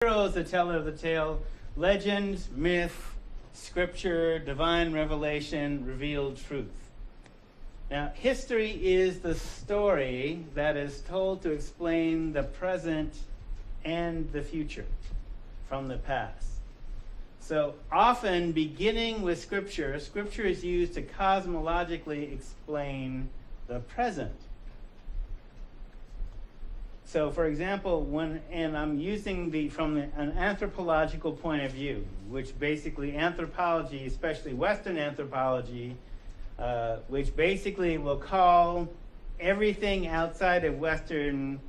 Hero is the teller of the tale. Legend, myth, scripture, divine revelation, revealed truth. Now, history is the story that is told to explain the present and the future from the past. So often, beginning with scripture, scripture is used to cosmologically explain the present. So, for example, and I'm using from an anthropological point of view, which basically anthropology, especially Western anthropology, which basically will call everything outside of Western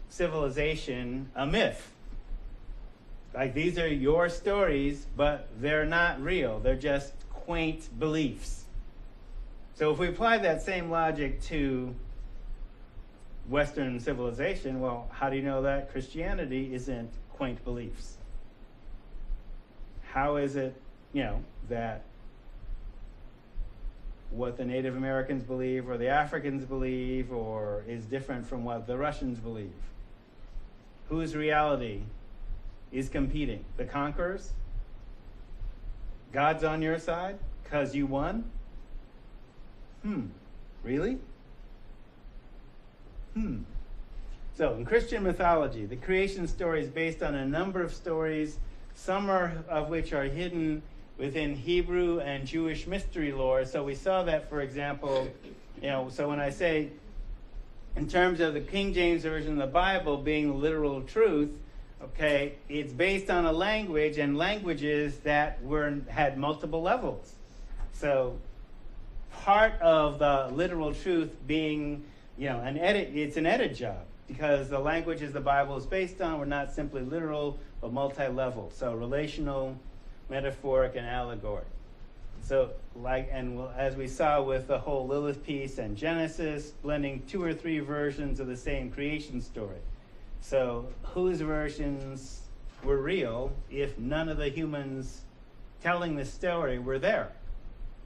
civilization a myth. Like, these are your stories, but they're not real. They're just quaint beliefs. So if we apply that same logic to Western civilization, well, how do you know that Christianity isn't quaint beliefs? How is it, that what the Native Americans believe or the Africans believe or is different from what the Russians believe? Whose reality is competing? The conquerors? God's on your side because you won? Really? So, in Christian mythology, the creation story is based on a number of stories, some of which are hidden within Hebrew and Jewish mystery lore. So we saw that, for example, so when I say, in terms of the King James Version of the Bible being literal truth, okay, it's based on a language and languages that had multiple levels. So part of the literal truth being it's an edit job, because the languages the Bible is based on were not simply literal, but multi-level. So relational, metaphoric, and allegoric. So as we saw with the whole Lilith piece and Genesis, blending 2 or 3 versions of the same creation story. So whose versions were real if none of the humans telling the story were there?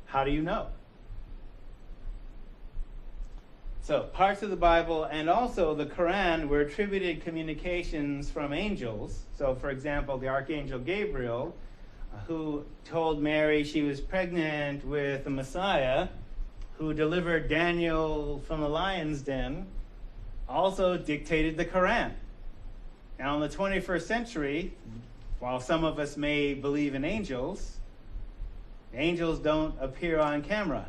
How do you know? So parts of the Bible and also the Quran were attributed communications from angels. So, for example, the Archangel Gabriel, who told Mary she was pregnant with the Messiah, who delivered Daniel from the lion's den, also dictated the Quran. Now, in the 21st century, while some of us may believe in angels don't appear on camera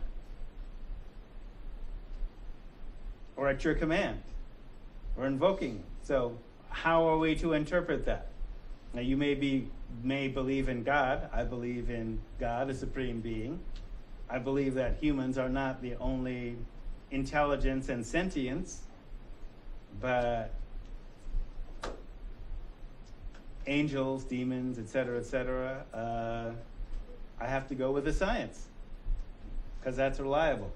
or at your command, or invoking. So how are we to interpret that? Now, you may believe in God. I believe in God, a supreme being. I believe that humans are not the only intelligence and sentience, but angels, demons, etc., I have to go with the science, because that's reliable.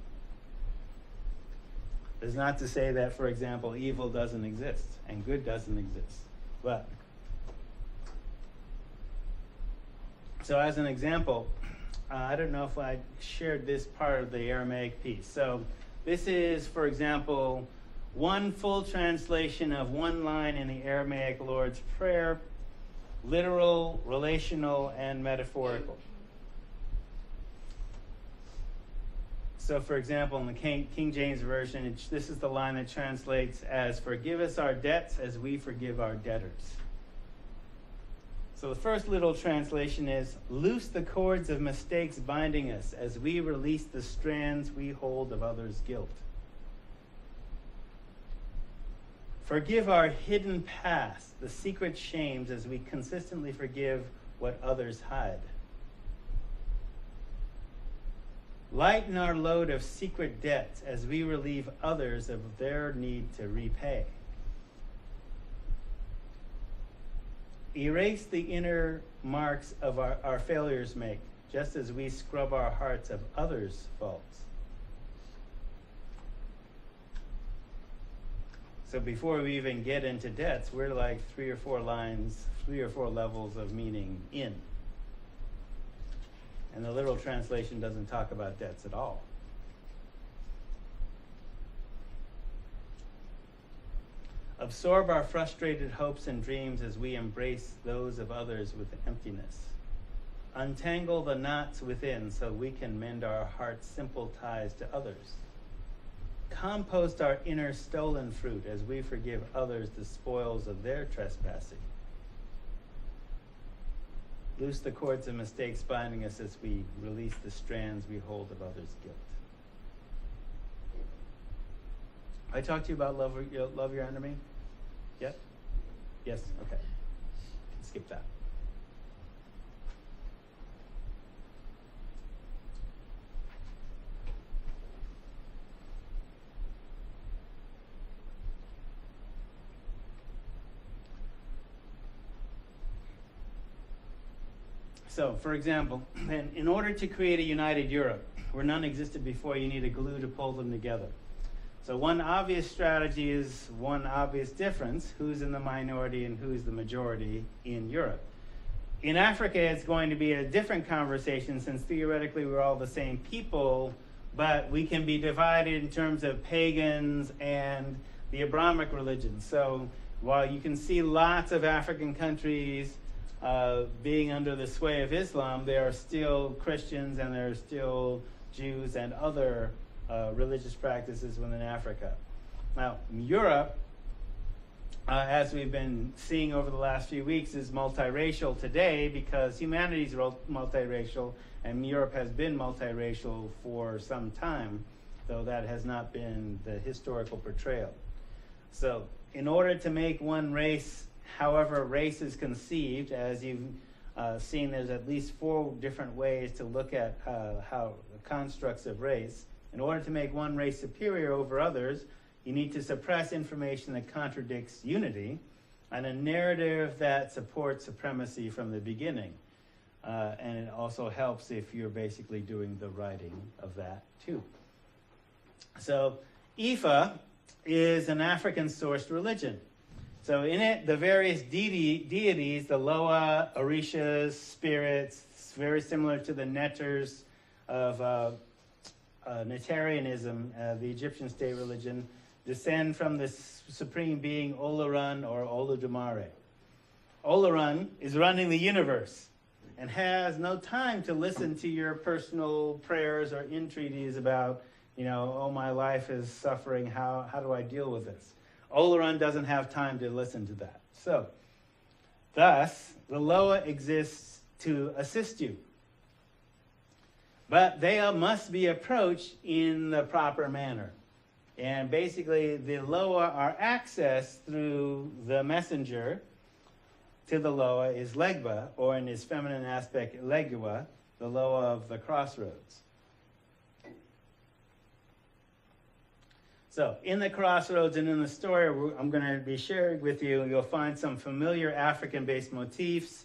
It's not to say that, for example, evil doesn't exist and good doesn't exist. But, so as an example, I don't know if I shared this part of the Aramaic piece. So this is, for example, one full translation of one line in the Aramaic Lord's Prayer, literal, relational, and metaphorical. So, for example, in the King James Version, this is the line that translates as, "Forgive us our debts as we forgive our debtors." So the first literal translation is, "Loose the cords of mistakes binding us as we release the strands we hold of others' guilt. Forgive our hidden past, the secret shames, as we consistently forgive what others hide. Lighten our load of secret debts as we relieve others of their need to repay. Erase the inner marks of our failures make, just as we scrub our hearts of others' faults." So before we even get into debts, we're like 3 or 4 levels of meaning in. And the literal translation doesn't talk about debts at all. Absorb our frustrated hopes and dreams as we embrace those of others with emptiness. Untangle the knots within so we can mend our heart's simple ties to others. Compost our inner stolen fruit as we forgive others the spoils of their trespassing. Loose the cords of mistakes binding us as we release the strands we hold of others' guilt. I talked to you about love your enemy? Yep? Yes? Okay. Skip that. So, for example, in order to create a united Europe, where none existed before, you need a glue to pull them together. So one obvious strategy is one obvious difference: who's in the minority and who's the majority in Europe. In Africa, it's going to be a different conversation, since theoretically we're all the same people, but we can be divided in terms of pagans and the Abrahamic religion. So while you can see lots of African countries being under the sway of Islam, there are still Christians and there are still Jews and other religious practices within Africa. Now, Europe, as we've been seeing over the last few weeks, is multiracial today because humanity is multiracial, and Europe has been multiracial for some time, though that has not been the historical portrayal. So, in order to make one race, however race is conceived, as you've seen, there's at least 4 different ways to look at how constructs of race. In order to make one race superior over others, you need to suppress information that contradicts unity and a narrative that supports supremacy from the beginning. And it also helps if you're basically doing the writing of that too. So Ifa is an African-sourced religion. So in it, the various deities, the Lowa, Orishas, spirits, it's very similar to the Netters of Netarianism, the Egyptian state religion, descend from the supreme being Olorun or Olodumare. Olorun is running the universe and has no time to listen to your personal prayers or entreaties about, oh, my life is suffering, how do I deal with this? Olorun doesn't have time to listen to that. So, thus, the Lowa exists to assist you. But they must be approached in the proper manner. And basically, the Lowa are accessed through the messenger to the Lowa is Legba, or in his feminine aspect, Legua, the Lowa of the crossroads. So, in the crossroads and in the story I'm going to be sharing with you, you'll find some familiar African-based motifs: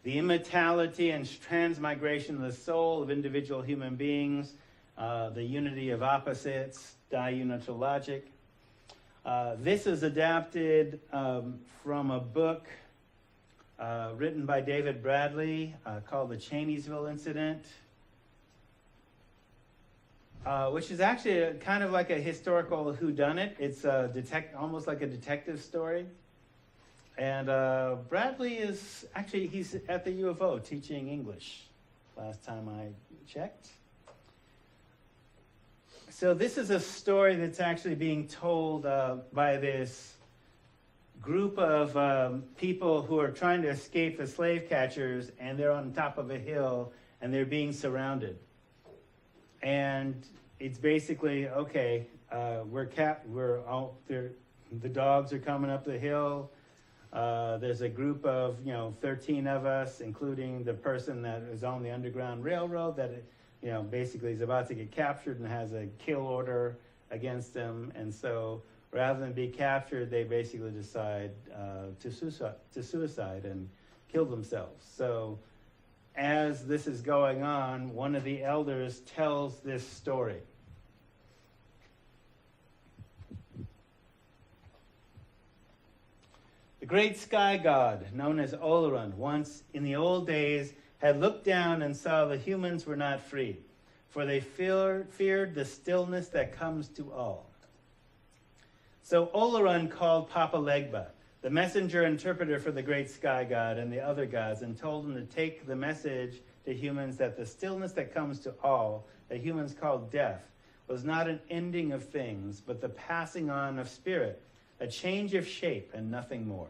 the immortality and transmigration of the soul of individual human beings, the unity of opposites, diunitologic. This is adapted from a book written by David Bradley called The Cheneysville Incident, which is actually kind of like a historical whodunit. It's almost like a detective story. And Bradley is he's at the U of O teaching English, last time I checked. So this is a story that's actually being told by this group of people who are trying to escape the slave catchers, and they're on top of a hill and they're being surrounded. And it's basically, okay, we're all there. The dogs are coming up the hill. There's a group of 13 of us, including the person that is on the Underground Railroad that basically is about to get captured and has a kill order against them. And so rather than be captured, they basically decide to suicide and kill themselves. So as this is going on, one of the elders tells this story. The great sky god, known as Olorun, once in the old days had looked down and saw the humans were not free, for they feared the stillness that comes to all. So Oleron called Papa Legba, the messenger interpreter for the great sky god and the other gods, and told him to take the message to humans that the stillness that comes to all, that humans call death, was not an ending of things, but the passing on of spirit, a change of shape and nothing more.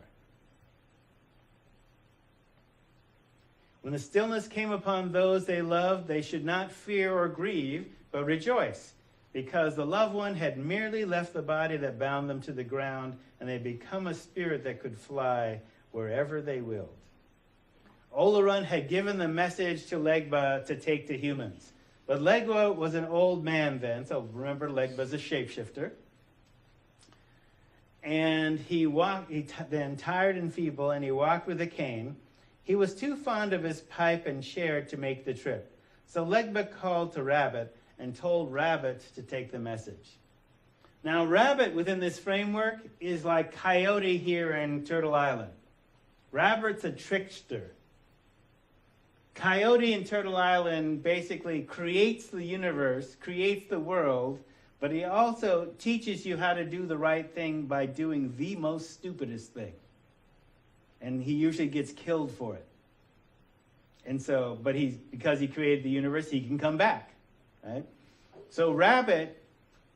When the stillness came upon those they loved, they should not fear or grieve, but rejoice, because the loved one had merely left the body that bound them to the ground, and they become a spirit that could fly wherever they willed. Oleron had given the message to Legba to take to humans. But Legba was an old man then, so remember Legba's a shapeshifter. And he then tired and feeble, and he walked with a cane. He was too fond of his pipe and chair to make the trip. So Legba called to Rabbit and told Rabbit to take the message. Now, Rabbit within this framework is like Coyote here in Turtle Island. Rabbit's a trickster. Coyote in Turtle Island basically creates the universe, creates the world, but he also teaches you how to do the right thing by doing the most stupidest thing. And he usually gets killed for it. And so, but because he created the universe, he can come back, right? So Rabbit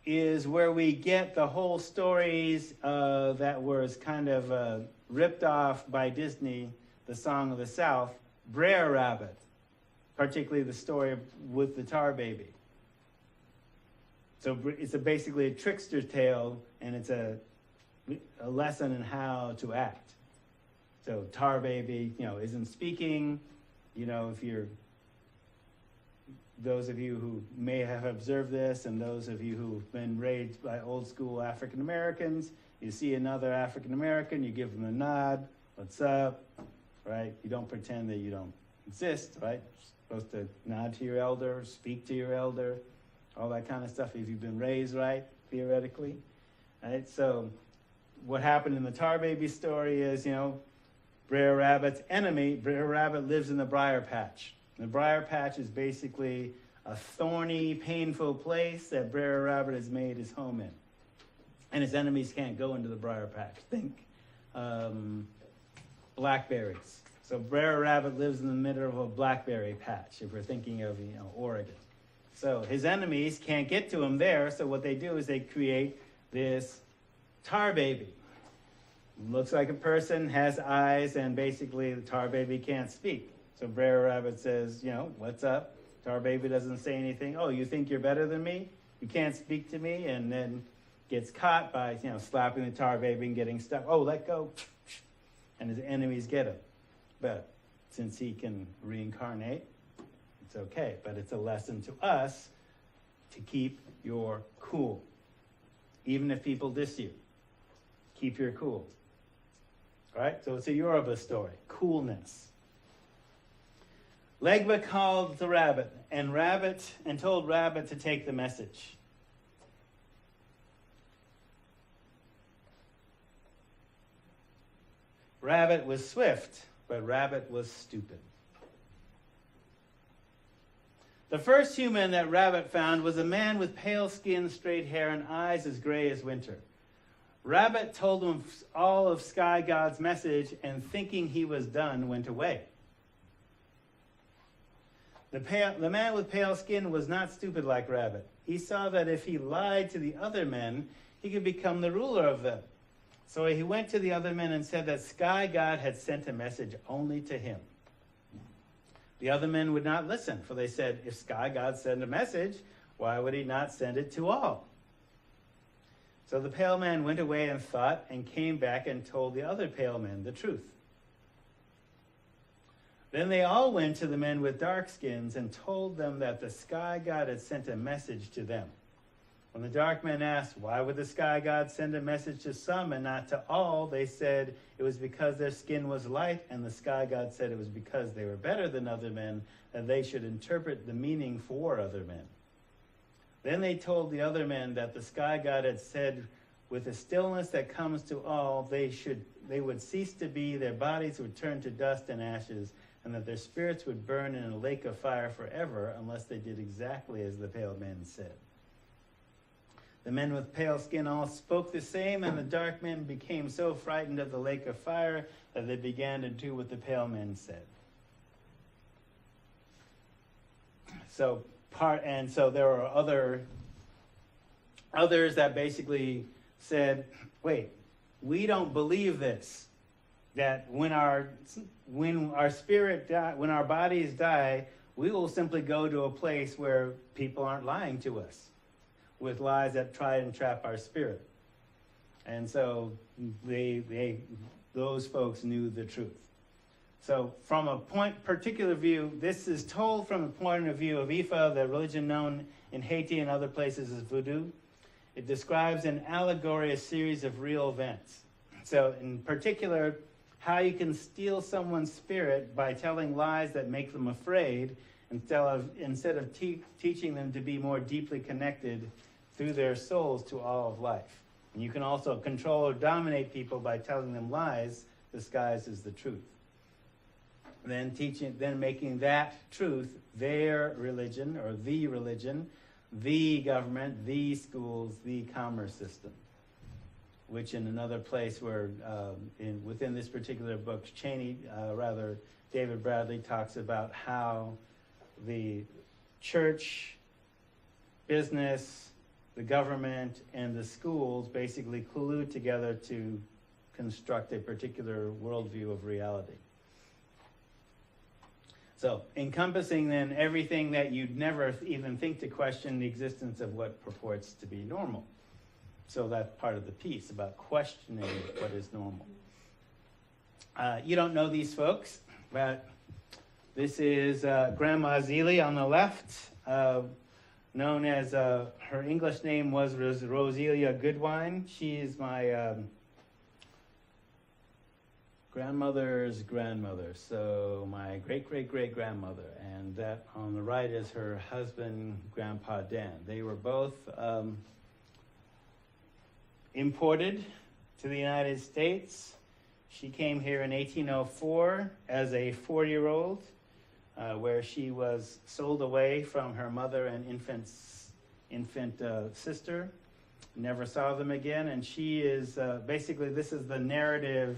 is where we get the whole stories that was kind of ripped off by Disney, the Song of the South, Brer Rabbit, particularly the story with the tar baby. So it's basically a trickster tale, and it's a lesson in how to act. So tar baby, isn't speaking. If you're those of you who may have observed this, and those of you who've been raised by old school African Americans, you see another African American, you give them a nod, what's up, right? You don't pretend that you don't exist, right? You're supposed to nod to your elder, speak to your elder, all that kind of stuff if you've been raised right, theoretically. Right? So what happened in the tar baby story is, Brer Rabbit's enemy, Brer Rabbit lives in the briar patch. The briar patch is basically a thorny, painful place that Brer Rabbit has made his home in. And his enemies can't go into the briar patch. Think blackberries. So Brer Rabbit lives in the middle of a blackberry patch, if we're thinking of Oregon. So his enemies can't get to him there, so what they do is they create this tar baby. Looks like a person, has eyes, and basically the tar baby can't speak. So Brer Rabbit says, what's up? Tar baby doesn't say anything. Oh, you think you're better than me? You can't speak to me? And then gets caught by, slapping the tar baby and getting stuck. Oh, let go. And his enemies get him. But since he can reincarnate, it's okay. But it's a lesson to us to keep your cool. Even if people diss you, keep your cool. All right? So it's a Yoruba story. Coolness. Legba called the rabbit and told Rabbit to take the message. Rabbit was swift, but Rabbit was stupid. The first human that Rabbit found was a man with pale skin, straight hair, and eyes as gray as winter. Rabbit told him all of Sky God's message, and thinking he was done, went away. The man with pale skin was not stupid like Rabbit. He saw that if he lied to the other men, he could become the ruler of them. So he went to the other men and said that Sky God had sent a message only to him. The other men would not listen, for they said, if Sky God sent a message, why would he not send it to all? So the pale man went away and thought, and came back and told the other pale men the truth. Then they all went to the men with dark skins and told them that the Sky God had sent a message to them. When the dark men asked, why would the Sky God send a message to some and not to all, they said it was because their skin was light, and the Sky God said it was because they were better than other men, that they should interpret the meaning for other men. Then they told the other men that the Sky God had said, with the stillness that comes to all, they would cease to be, their bodies would turn to dust and ashes, and that their spirits would burn in a lake of fire forever unless they did exactly as the pale man said. The men with pale skin all spoke the same, and the dark men became so frightened of the lake of fire that they began to do what the pale men said. So there were others that basically said, wait, we don't believe this, that when our bodies die, we will simply go to a place where people aren't lying to us with lies that try and trap our spirit. And so those folks knew the truth. So from a particular view, this is told from the point of view of Ifa, the religion known in Haiti and other places as voodoo. It describes an allegory, a series of real events. So in particular, how you can steal someone's spirit by telling lies that make them afraid instead of teaching them to be more deeply connected through their souls to all of life. And you can also control or dominate people by telling them lies disguised as the truth. Then making that truth their religion, or the religion, the government, the schools, the commerce system. Which in another place where, within this particular book, David Bradley talks about how the church, business, the government, and the schools basically collude together to construct a particular worldview of reality. So, encompassing then everything that you'd never even think to question the existence of what purports to be normal. So that's part of the piece, about questioning what is normal. You don't know these folks, but this is Grandma Zelie on the left, known as, her English name was Roselia Goodwine. She is my grandmother's grandmother, so my great-great-great-grandmother. And that on the right is her husband, Grandpa Dan. They were both imported to the United States. She came here in 1804 as a 4-year-old, where she was sold away from her mother and infant sister. Never saw them again, and she is basically, this is the narrative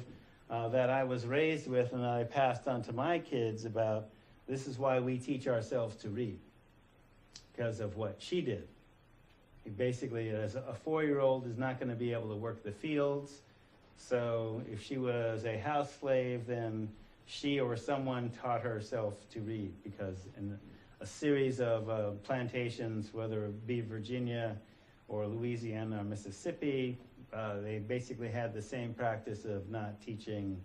that I was raised with and that I passed on to my kids about this is why we teach ourselves to read, because of what she did. Basically, as a 4-year-old is not going to be able to work the fields. So if she was a house slave, then she or someone taught herself to read, because in a series of plantations, whether it be Virginia or Louisiana or Mississippi, they basically had the same practice of not teaching,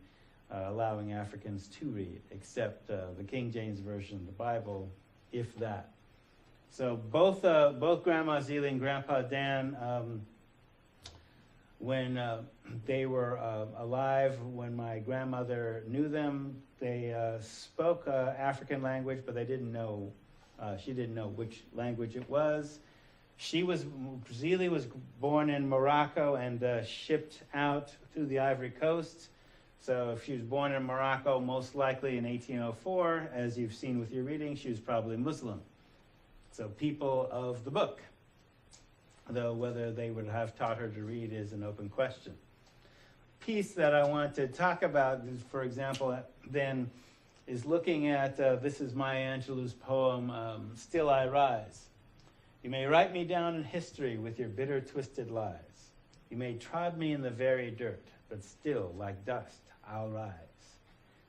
allowing Africans to read, except the King James Version of the Bible, if that. So both Grandma Zelie and Grandpa Dan, when they were alive, when my grandmother knew them, they spoke African language, but they didn't know, she didn't know which language it was. Zelie was born in Morocco and shipped out to the Ivory Coast. So if she was born in Morocco, most likely in 1804, as you've seen with your reading, she was probably Muslim. So people of the book, though whether they would have taught her to read is an open question. Piece that I want to talk about, for example, then is looking at, this is Maya Angelou's poem, Still I Rise. You may write me down in history with your bitter, twisted lies. You may trod me in the very dirt, but still, like dust, I'll rise.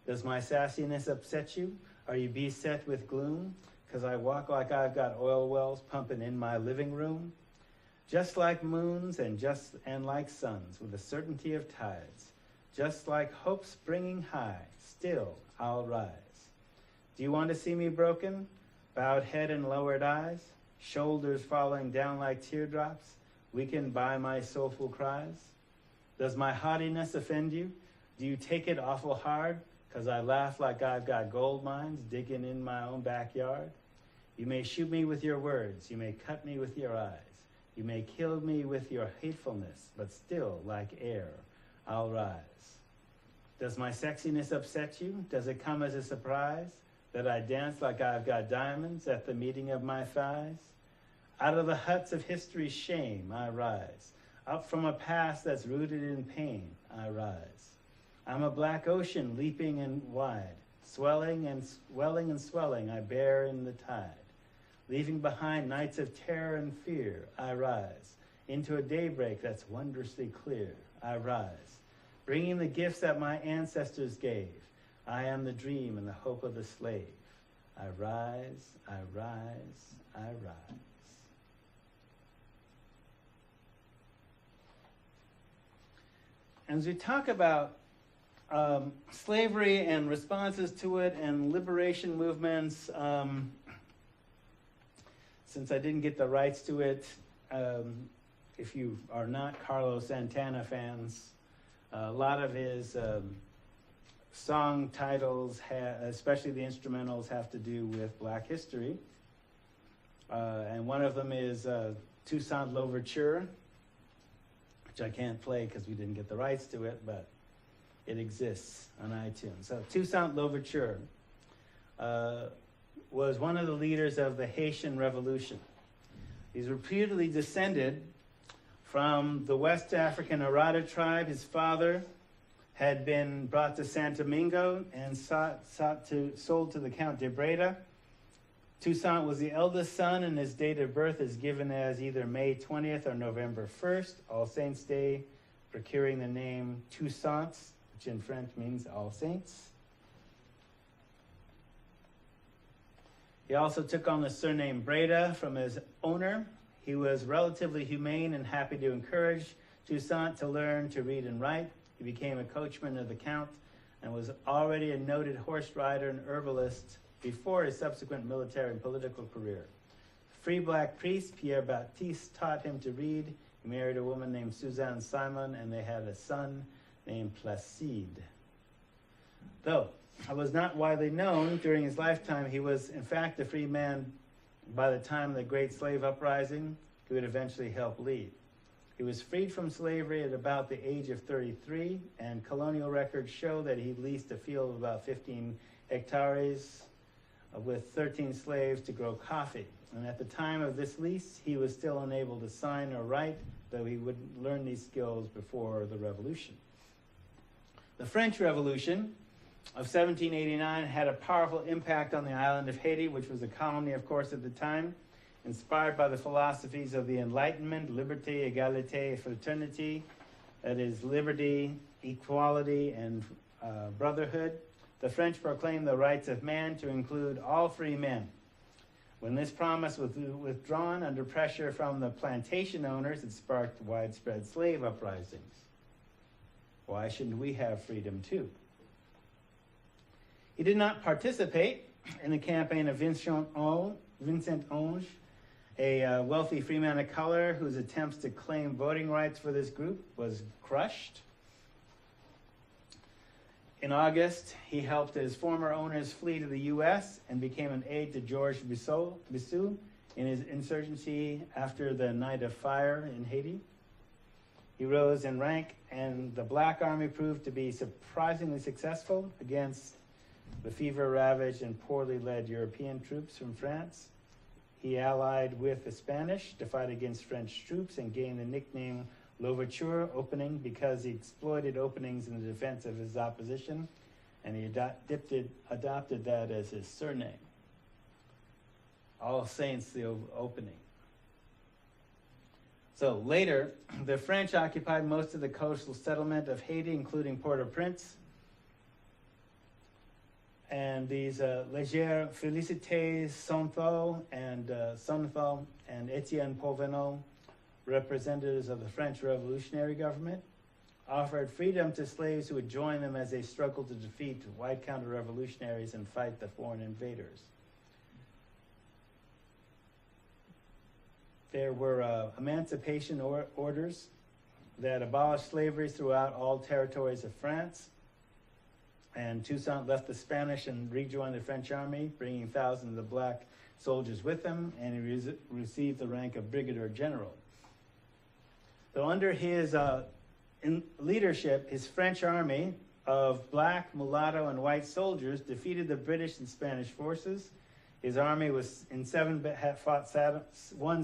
Does my sassiness upset you? Are you beset with gloom? 'Cause I walk like I've got oil wells pumping in my living room? Just like moons and like suns, with the certainty of tides. Just like hope springing high, still I'll rise. Do you want to see me broken? Bowed head and lowered eyes? Shoulders falling down like teardrops, weakened by my soulful cries? Does my haughtiness offend you? Do you take it awful hard? 'Cause I laugh like I've got gold mines digging in my own backyard? You may shoot me with your words, you may cut me with your eyes, you may kill me with your hatefulness, but still, like air, I'll rise. Does my sexiness upset you? Does it come as a surprise that I dance like I've got diamonds at the meeting of my thighs? Out of the huts of history's shame, I rise. Up from a past that's rooted in pain, I rise. I'm a black ocean leaping and wide, swelling and swelling and swelling, I bear in the tide. Leaving behind nights of terror and fear, I rise. Into a daybreak that's wondrously clear, I rise. Bringing the gifts that my ancestors gave, I am the dream and the hope of the slave. I rise, I rise, I rise. As we talk about slavery and responses to it and liberation movements, since I didn't get the rights to it, if you are not Carlos Santana fans, a lot of his song titles, especially the instrumentals, have to do with Black history. And one of them is Toussaint Louverture, which I can't play because we didn't get the rights to it, but it exists on iTunes. So Toussaint Louverture was one of the leaders of the Haitian Revolution. He's reputedly descended from the West African Arada tribe. His father had been brought to Santo Domingo and sold to the Count de Breda. Toussaint was the eldest son, and his date of birth is given as either May 20th or November 1st, All Saints' Day, procuring the name Toussaint, which in French means All Saints. He also took on the surname Breda from his owner. He was relatively humane and happy to encourage Toussaint to learn to read and write. He became a coachman of the Count and was already a noted horse rider and herbalist before his subsequent military and political career. A free black priest, Pierre Baptiste, taught him to read. He married a woman named Suzanne Simon, and they had a son named Placide. Though it was not widely known during his lifetime, he was in fact a free man by the time of the Great Slave Uprising, he would eventually help lead. He was freed from slavery at about the age of 33, and colonial records show that he leased a field of about 15 hectares with 13 slaves to grow coffee. And at the time of this lease, he was still unable to sign or write, though he would learn these skills before the revolution. The French Revolution of 1789 had a powerful impact on the island of Haiti, which was a colony, of course, at the time, inspired by the philosophies of the Enlightenment, liberté, égalité, fraternité, that is, liberty, equality, and brotherhood. The French proclaimed the rights of man to include all free men. When this promise was withdrawn under pressure from the plantation owners, it sparked widespread slave uprisings. Why shouldn't we have freedom too? He did not participate in the campaign of Vincent Onge, a wealthy free man of color whose attempts to claim voting rights for this group was crushed. In August, he helped his former owners flee to the U.S. and became an aide to Georges Bissou in his insurgency after the Night of Fire in Haiti. He rose in rank, and the Black Army proved to be surprisingly successful against the fever-ravaged and poorly led European troops from France. He allied with the Spanish to fight against French troops and gained the nickname Louverture, opening, because he exploited openings in the defense of his opposition, and he adopted that as his surname. All Saints, the opening. So later, the French occupied most of the coastal settlement of Haiti, including Port-au-Prince. And these Légère Félicités Sonthal and Etienne Pauvenot, representatives of the French revolutionary government, offered freedom to slaves who would join them as they struggled to defeat white counter-revolutionaries and fight the foreign invaders. There were emancipation orders that abolished slavery throughout all territories of France. And Toussaint left the Spanish and rejoined the French army, bringing thousands of black soldiers with him, and he received the rank of brigadier general. So under his leadership, his French army of black, mulatto, and white soldiers defeated the British and Spanish forces His army was won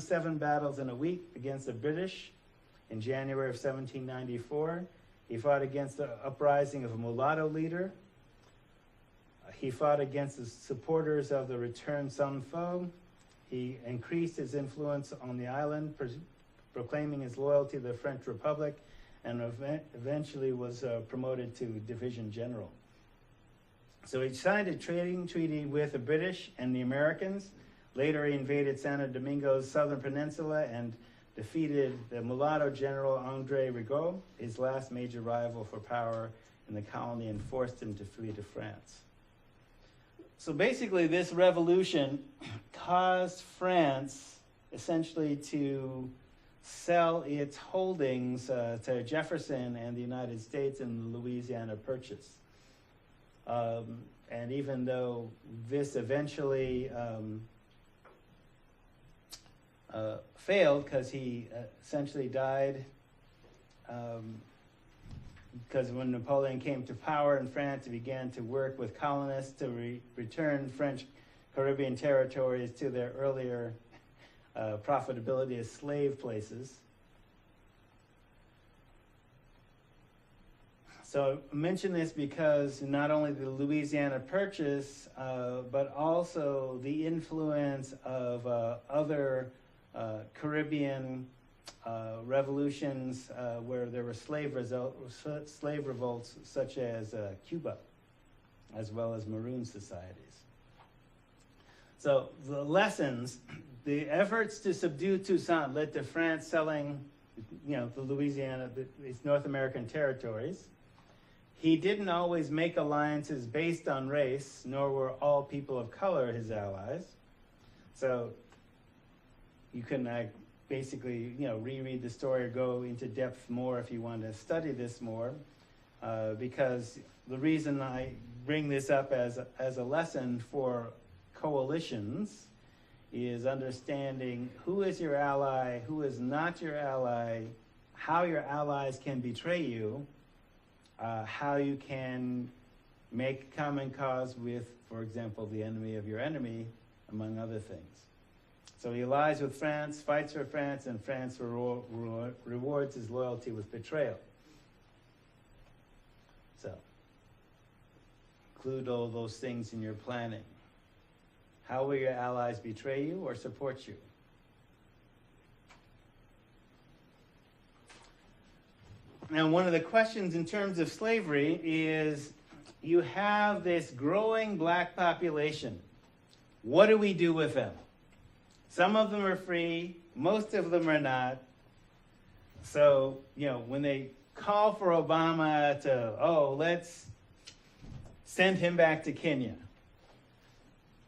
7 battles in a week against the British in January of 1794. He fought against the uprising of a mulatto leader. He fought against the supporters of the returned Sun Fo. He increased his influence on the island, proclaiming his loyalty to the French Republic, and eventually was promoted to division general. So he signed a trading treaty with the British and the Americans. Later he invaded Santo Domingo's southern peninsula and defeated the mulatto general André Rigaud, his last major rival for power in the colony, and forced him to flee to France. So basically this revolution caused France essentially to sell its holdings to Jefferson and the United States in the Louisiana Purchase. And even though this eventually failed because he essentially died, because when Napoleon came to power in France, he began to work with colonists to return French Caribbean territories to their earlier profitability as slave places. So I mention this because not only the Louisiana Purchase, but also the influence of other Caribbean revolutions where there were slave revolts, such as Cuba, as well as Maroon societies. So the lessons, the efforts to subdue Toussaint led to France selling, the Louisiana, these North American territories. He didn't always make alliances based on race, nor were all people of color his allies. So you can basically, reread the story or go into depth more if you want to study this more, because the reason I bring this up as a lesson for coalitions is understanding who is your ally, who is not your ally, how your allies can betray you, how you can make common cause with, for example, the enemy of your enemy, among other things. So he allies with France, fights for France, and France rewards his loyalty with betrayal. So, include all those things in your planning. How will your allies betray you or support you? Now, one of the questions in terms of slavery is, you have this growing black population. What do we do with them? Some of them are free, most of them are not. So, when they call for Obama to, let's send him back to Kenya.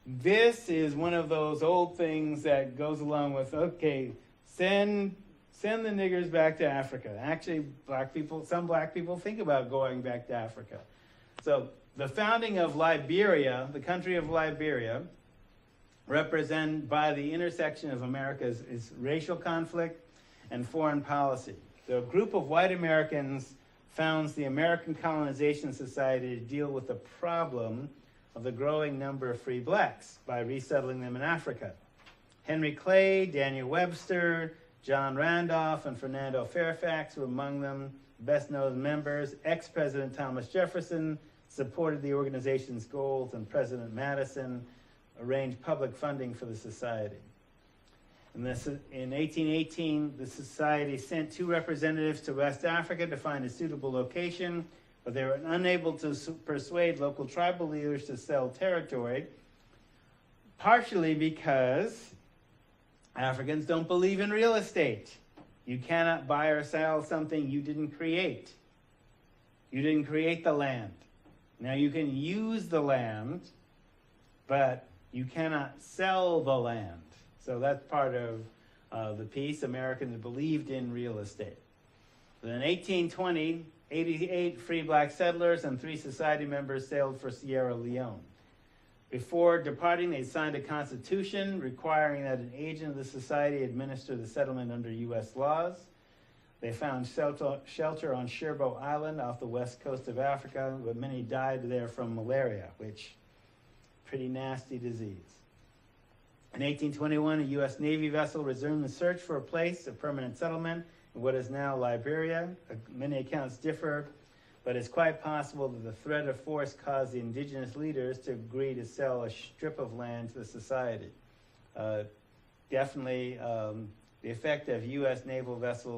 This is one of those old things that goes along with, okay, send the niggers back to Africa. Actually, some black people think about going back to Africa. So the founding of Liberia, the country of Liberia, represented by the intersection of America's is racial conflict and foreign policy. The group of white Americans founds the American Colonization Society to deal with the problem of the growing number of free blacks by resettling them in Africa. Henry Clay, Daniel Webster, John Randolph, and Fernando Fairfax were among them. Best-known members, ex-President Thomas Jefferson supported the organization's goals, and President Madison arranged public funding for the society. In 1818, the society sent 2 representatives to West Africa to find a suitable location, but they were unable to persuade local tribal leaders to sell territory, partially because Africans don't believe in real estate. You cannot buy or sell something you didn't create. You didn't create the land. Now you can use the land, but you cannot sell the land. So that's part of the piece. Americans believed in real estate. Then in 1820, 88 free black settlers and 3 society members sailed for Sierra Leone. Before departing, they signed a constitution requiring that an agent of the society administer the settlement under U.S. laws. They found shelter on Cherbourg Island off the west coast of Africa, but many died there from malaria, which pretty nasty disease. In 1821, a U.S. Navy vessel resumed the search for a place of permanent settlement in what is now Liberia. Many accounts differ, but it's quite possible that the threat of force caused the indigenous leaders to agree to sell a strip of land to the society. Definitely, the effect of U.S. naval vessels